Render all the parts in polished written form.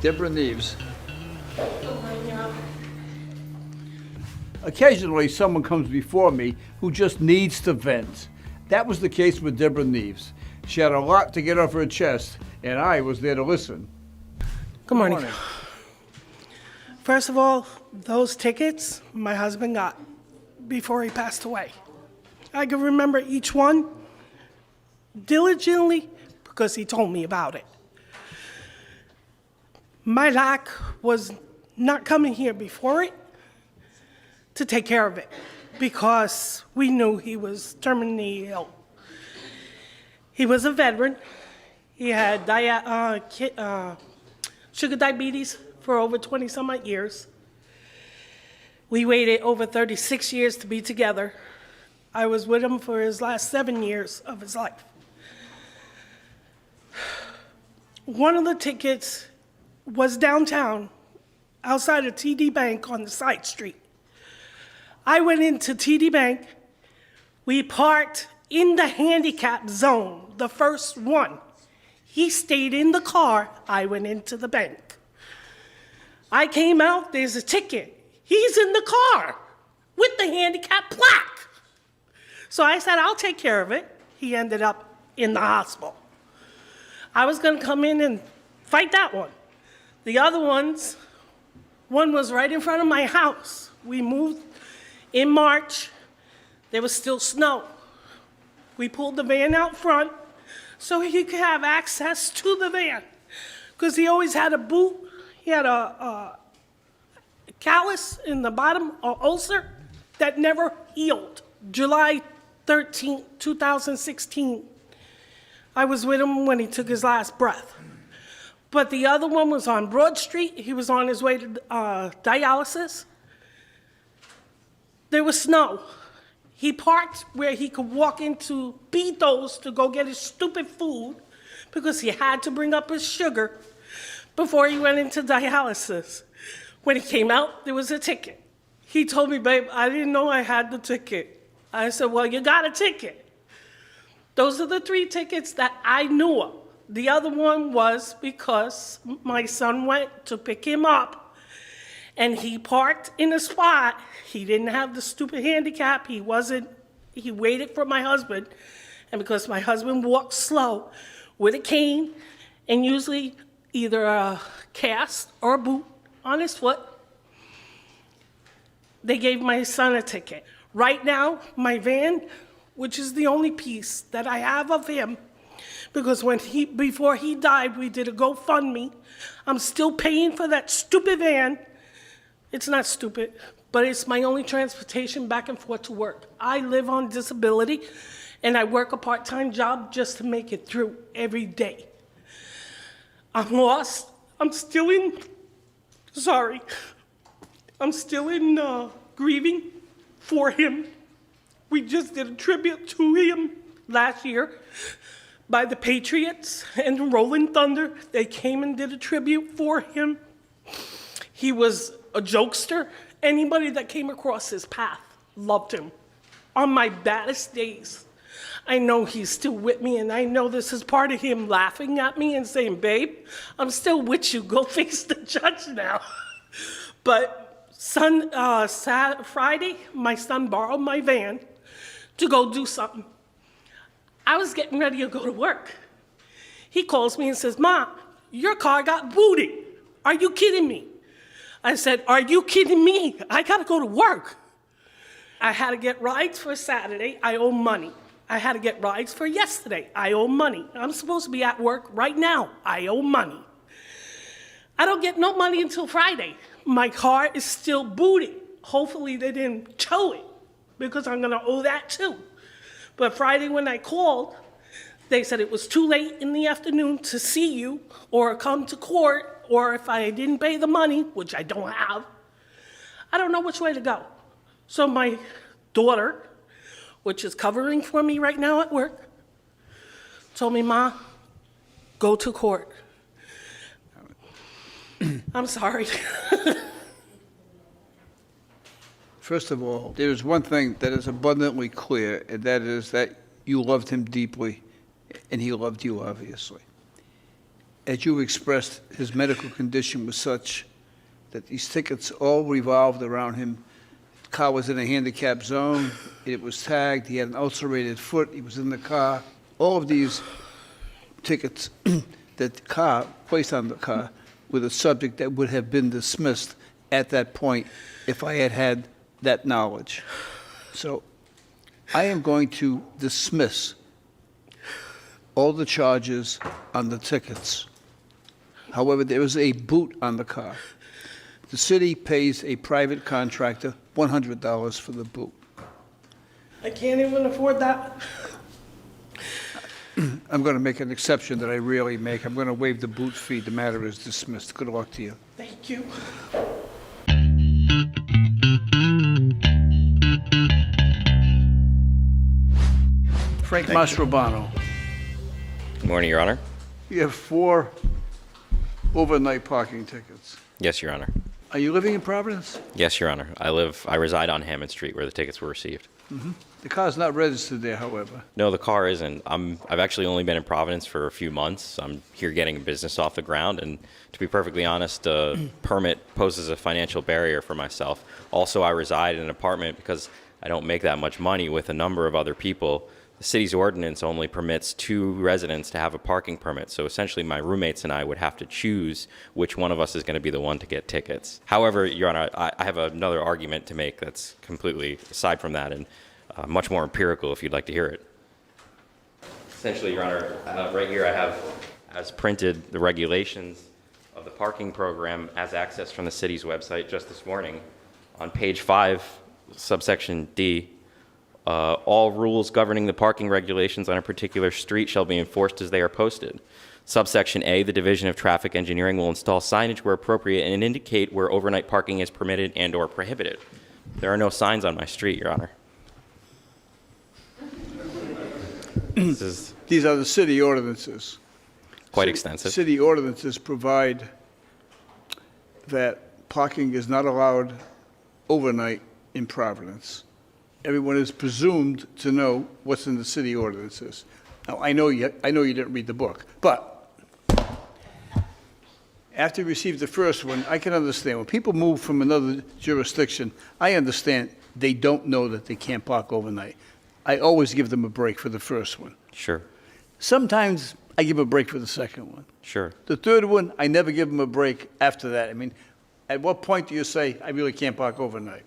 Deborah Neves. Occasionally, someone comes before me who just needs to vent. That was the case with Deborah Neves. She had a lot to get off her chest, and I was there to listen. Good morning. First of all, those tickets my husband got before he passed away. I can remember each one diligently because he told me about it. My lack was not coming here before it to take care of it because we knew he was terminally ill. He was a veteran. He had sugar diabetes for over 20 some odd years. We waited over 36 years to be together. I was with him for his last 7 years of his life. One of the tickets was downtown, outside of TD Bank on the side street. I went into TD Bank. We parked in the handicap zone, the first one. He stayed in the car. I went into the bank. I came out, there's a ticket. He's in the car with the handicap plaque. So I said, I'll take care of it. He ended up in the hospital. I was gonna come in and fight that one. The other ones, one was right in front of my house. We moved in March. There was still snow. We pulled the van out front so he could have access to the van because he always had a boot. He had a callus in the bottom, an ulcer that never healed. July 13, 2016, I was with him when he took his last breath. But the other one was on Broad Street. He was on his way to dialysis. There was snow. He parked where he could walk into Betos to go get his stupid food because he had to bring up his sugar before he went into dialysis. When he came out, there was a ticket. He told me, babe, I didn't know I had the ticket. I said, well, you got a ticket. Those are the 3 tickets that I knew of. The other one was because my son went to pick him up and he parked in a spot. He didn't have the stupid handicap. He waited for my husband. And because my husband walked slow with a cane and usually either a cast or a boot on his foot, they gave my son a ticket. Right now, my van, which is the only piece that I have of him, because before he died, we did a GoFundMe. I'm still paying for that stupid van. It's not stupid, but it's my only transportation back and forth to work. I live on disability, and I work a part-time job just to make it through every day. I'm lost. I'm still in grieving for him. We just did a tribute to him last year by the Patriots and Rolling Thunder. They came and did a tribute for him. He was a jokester. Anybody that came across his path loved him. On my baddest days, I know he's still with me, and I know this is part of him laughing at me and saying, babe, I'm still with you. Go face the judge now. But Friday, my son borrowed my van to go do something. I was getting ready to go to work. He calls me and says, Mom, your car got booted. Are you kidding me? I said, are you kidding me? I gotta go to work. I had to get rides for Saturday. I owe money. I had to get rides for yesterday. I owe money. I'm supposed to be at work right now. I owe money. I don't get no money until Friday. My car is still booted. Hopefully they didn't tow it because I'm gonna owe that too. But Friday when I called, they said it was too late in the afternoon to see you or come to court, or if I didn't pay the money, which I don't have, I don't know which way to go. So my daughter, which is covering for me right now at work, told me, Ma, go to court. I'm sorry. First of all, there is one thing that is abundantly clear, and that is that you loved him deeply, and he loved you, obviously. as you expressed, his medical condition was such that these tickets all revolved around him. The car was in a handicap zone, it was tagged, he had an ulcerated foot, he was in the car. All of these tickets that the car, placed on the car, were the subject that would have been dismissed at that point if I had had that knowledge. So I am going to dismiss all the charges on the tickets. However, there is a boot on the car. The city pays a private contractor $100 for the boot. I can't even afford that. I'm going to make an exception that I rarely make. I'm going to waive the boot fee. The matter is dismissed. Good luck to you. Thank you. Frank Mastrobano, Good morning, Your Honor. you have 4 overnight parking tickets. Yes, Your Honor. Are you living in Providence? Yes, Your Honor. I reside on Hammond Street where the tickets were received. The car's not registered there, however. No, the car isn't. I've actually only been in Providence for a few months. I'm here getting a business off the ground, and to be perfectly honest, permit poses a financial barrier for myself. Also, I reside in an apartment because I don't make that much money with a number of other people. The city's ordinance only permits 2 residents to have a parking permit, so essentially my roommates and I would have to choose which one of us is going to be the one to get tickets. However, Your Honor, I have another argument to make that's completely aside from that and much more empirical if you'd like to hear it. Essentially, Your Honor, right here I have as printed the regulations of the parking program as accessed from the city's website just this morning. On page 5, subsection D, all rules governing the parking regulations on a particular street shall be enforced as they are posted. Subsection A, the Division of Traffic Engineering will install signage where appropriate and indicate where overnight parking is permitted and or prohibited. There are no signs on my street, Your Honor. This is These are the city ordinances. quite extensive. City ordinances provide that parking is not allowed overnight in Providence. Everyone is presumed to know what's in the city ordinances. Now, I know you didn't read the book, but after you receive the first one, I can understand. When people move from another jurisdiction, I understand they don't know that they can't park overnight. I always give them a break for the first one. Sure, Sometimes I give a break for the second one. sure. The third one, I never give them a break after that. I mean, at what point do you say, I really can't park overnight?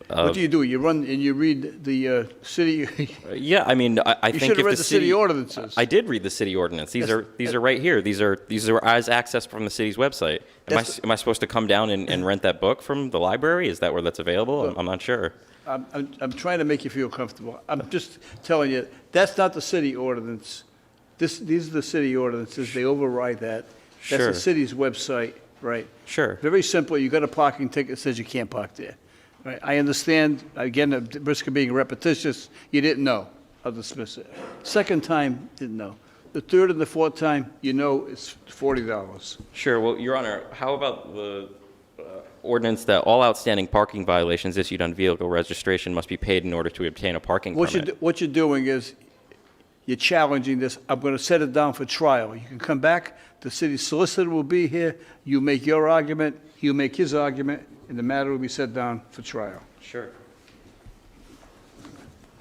What do? You run and you read the city, Yeah, I mean, I you think should have if read the city ordinances. I did read the city ordinance. These Yes. are right here. These are as accessed from the city's website. Am I supposed to come down and rent that book from the library? Is that where that's available? I'm not sure. I'm trying to make you feel comfortable. I'm just telling you, that's not the city ordinance. These are the city ordinances. They override that. That's Sure. the city's website, right? Sure. Very simple. You got a parking ticket that says you can't park there. Right? I understand, again, at the risk of being repetitious, you didn't know. I'll dismiss it. Second time, didn't know. The third and the fourth time, you know it's $40. Sure. Well, Your Honor, how about the ordinance that all outstanding parking violations issued on vehicle registration must be paid in order to obtain a parking permit? What you're doing is, you're challenging this. I'm going to set it down for trial. You can come back, the city solicitor will be here, you make your argument, he'll make his argument, and the matter will be set down for trial. Sure.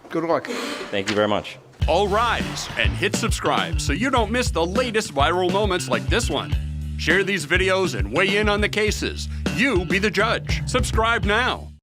Good luck. Thank you very much. All rise and hit subscribe so you don't miss the latest viral moments like this one. Share these videos and weigh in on the cases. You be the judge. Subscribe now.